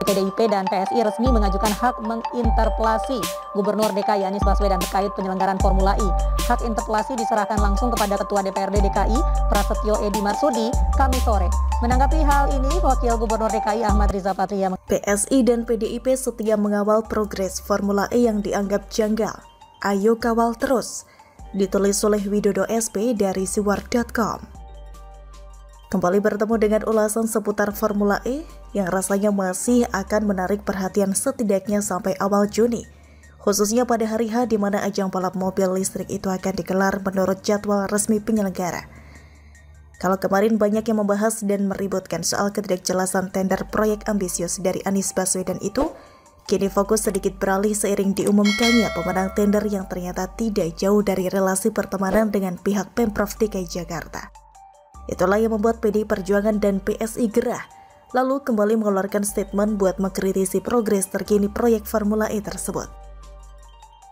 PDIP dan PSI resmi mengajukan hak menginterpelasi Gubernur DKI Anies Baswedan terkait penyelenggaraan Formula E. Hak interpelasi diserahkan langsung kepada Ketua DPRD DKI Prasetyo Edy Marsudi Kamis sore. Menanggapi hal ini, Wakil Gubernur DKI Ahmad Riza Patria, PSI dan PDIP setia mengawal progres Formula E yang dianggap janggal. Ayo kawal terus. Ditulis oleh Widodo SP dari siwar.com. Kembali bertemu dengan ulasan seputar Formula E yang rasanya masih akan menarik perhatian setidaknya sampai awal Juni, khususnya pada hari H di mana ajang balap mobil listrik itu akan digelar menurut jadwal resmi penyelenggara. Kalau kemarin banyak yang membahas dan meributkan soal ketidakjelasan tender proyek ambisius dari Anies Baswedan itu, kini fokus sedikit beralih seiring diumumkannya pemenang tender yang ternyata tidak jauh dari relasi pertemanan dengan pihak Pemprov DKI Jakarta. Itulah yang membuat PDI Perjuangan dan PSI gerah, lalu kembali mengeluarkan statement buat mengkritisi progres terkini proyek Formula E tersebut.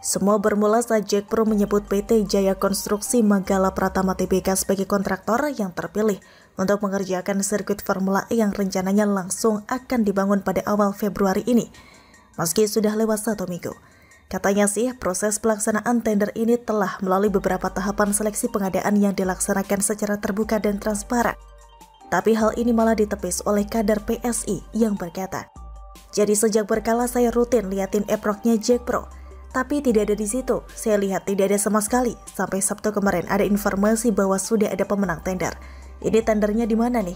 Semua bermula saat Jack Pro menyebut PT Jaya Konstruksi Manggala Pratama Tbk sebagai kontraktor yang terpilih untuk mengerjakan sirkuit Formula E yang rencananya langsung akan dibangun pada awal Februari ini, meski sudah lewat 1 minggu. Katanya sih, proses pelaksanaan tender ini telah melalui beberapa tahapan seleksi pengadaan yang dilaksanakan secara terbuka dan transparan. Tapi hal ini malah ditepis oleh kader PSI yang berkata, "Jadi sejak berkala saya rutin liatin eproknya Jack Pro, tapi tidak ada di situ. Saya lihat tidak ada sama sekali. Sampai Sabtu kemarin ada informasi bahwa sudah ada pemenang tender. Ini tendernya di mana nih?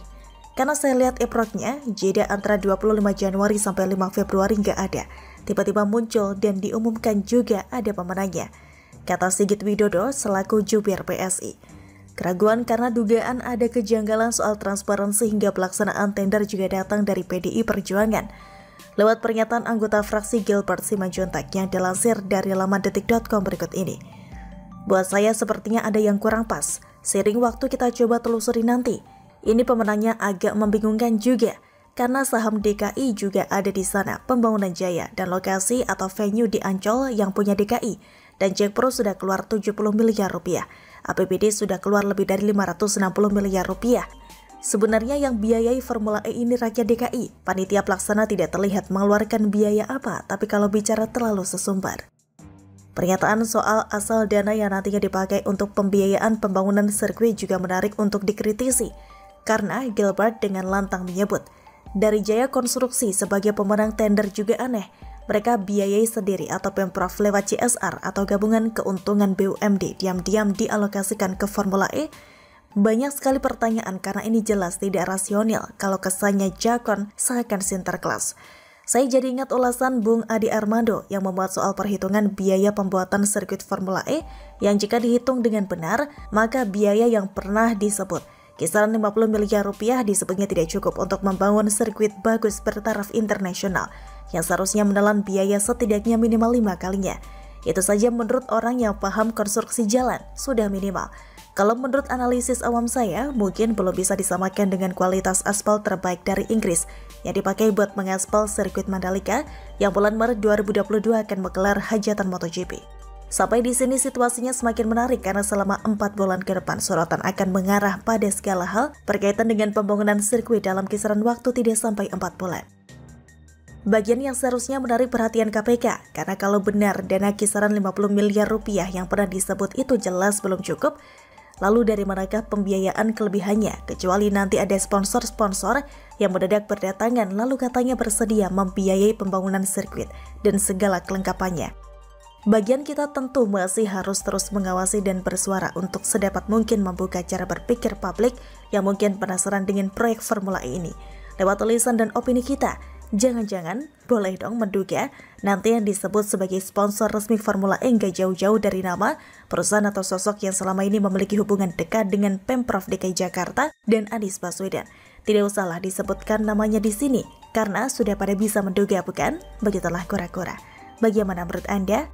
Karena saya lihat eproknya, jeda antara 25 Januari sampai 5 Februari nggak ada. Tiba-tiba muncul dan diumumkan juga ada pemenangnya," kata Sigit Widodo selaku jubir PSI. Keraguan karena dugaan ada kejanggalan soal transparansi hingga pelaksanaan tender juga datang dari PDI Perjuangan. Lewat pernyataan anggota fraksi Gilbert Simanjuntak yang dilansir dari laman detik.com berikut ini. "Buat saya sepertinya ada yang kurang pas. Seiring waktu kita coba telusuri nanti. Ini pemenangnya agak membingungkan juga. Karena saham DKI juga ada di sana, pembangunan Jaya, dan lokasi atau venue di Ancol yang punya DKI. Dan Jack Pro sudah keluar 70 miliar rupiah. APBD sudah keluar lebih dari 560 miliar rupiah. Sebenarnya yang biayai Formula E ini rakyat DKI. Panitia pelaksana tidak terlihat mengeluarkan biaya apa, tapi kalau bicara terlalu sesumbar." Pernyataan soal asal dana yang nantinya dipakai untuk pembiayaan pembangunan sirkuit juga menarik untuk dikritisi. Karena Gilbert dengan lantang menyebut, dari Jaya Konstruksi sebagai pemenang tender juga aneh. Mereka biayai sendiri atau Pemprov lewat CSR atau gabungan keuntungan BUMD diam-diam dialokasikan ke Formula E. Banyak sekali pertanyaan karena ini jelas tidak rasional kalau kesannya Jakon seakan Sinterklas. Saya jadi ingat ulasan Bung Adi Armando yang memuat soal perhitungan biaya pembuatan sirkuit Formula E yang jika dihitung dengan benar, maka biaya yang pernah disebut kisaran 50 miliar rupiah disebutnya tidak cukup untuk membangun sirkuit bagus bertaraf internasional yang seharusnya menelan biaya setidaknya minimal 5 kalinya. Itu saja menurut orang yang paham konstruksi jalan sudah minimal. Kalau menurut analisis awam saya, mungkin belum bisa disamakan dengan kualitas aspal terbaik dari Inggris yang dipakai buat mengaspal sirkuit Mandalika yang bulan Maret 2022 akan menggelar hajatan MotoGP. Sampai di sini situasinya semakin menarik karena selama 4 bulan ke depan sorotan akan mengarah pada segala hal berkaitan dengan pembangunan sirkuit dalam kisaran waktu tidak sampai 4 bulan. Bagian yang seharusnya menarik perhatian KPK karena kalau benar dana kisaran 50 miliar rupiah yang pernah disebut itu jelas belum cukup, lalu dari manakah pembiayaan kelebihannya kecuali nanti ada sponsor-sponsor yang mendadak berdatangan lalu katanya bersedia membiayai pembangunan sirkuit dan segala kelengkapannya. Bagian kita tentu masih harus terus mengawasi dan bersuara untuk sedapat mungkin membuka cara berpikir publik yang mungkin penasaran dengan proyek Formula E ini. Lewat tulisan dan opini kita, jangan-jangan boleh dong menduga nanti yang disebut sebagai sponsor resmi Formula E nggak jauh-jauh dari nama perusahaan atau sosok yang selama ini memiliki hubungan dekat dengan Pemprov DKI Jakarta dan Anies Baswedan. Tidak usahlah disebutkan namanya di sini, karena sudah pada bisa menduga bukan? Begitulah kura-kura. Bagaimana menurut Anda?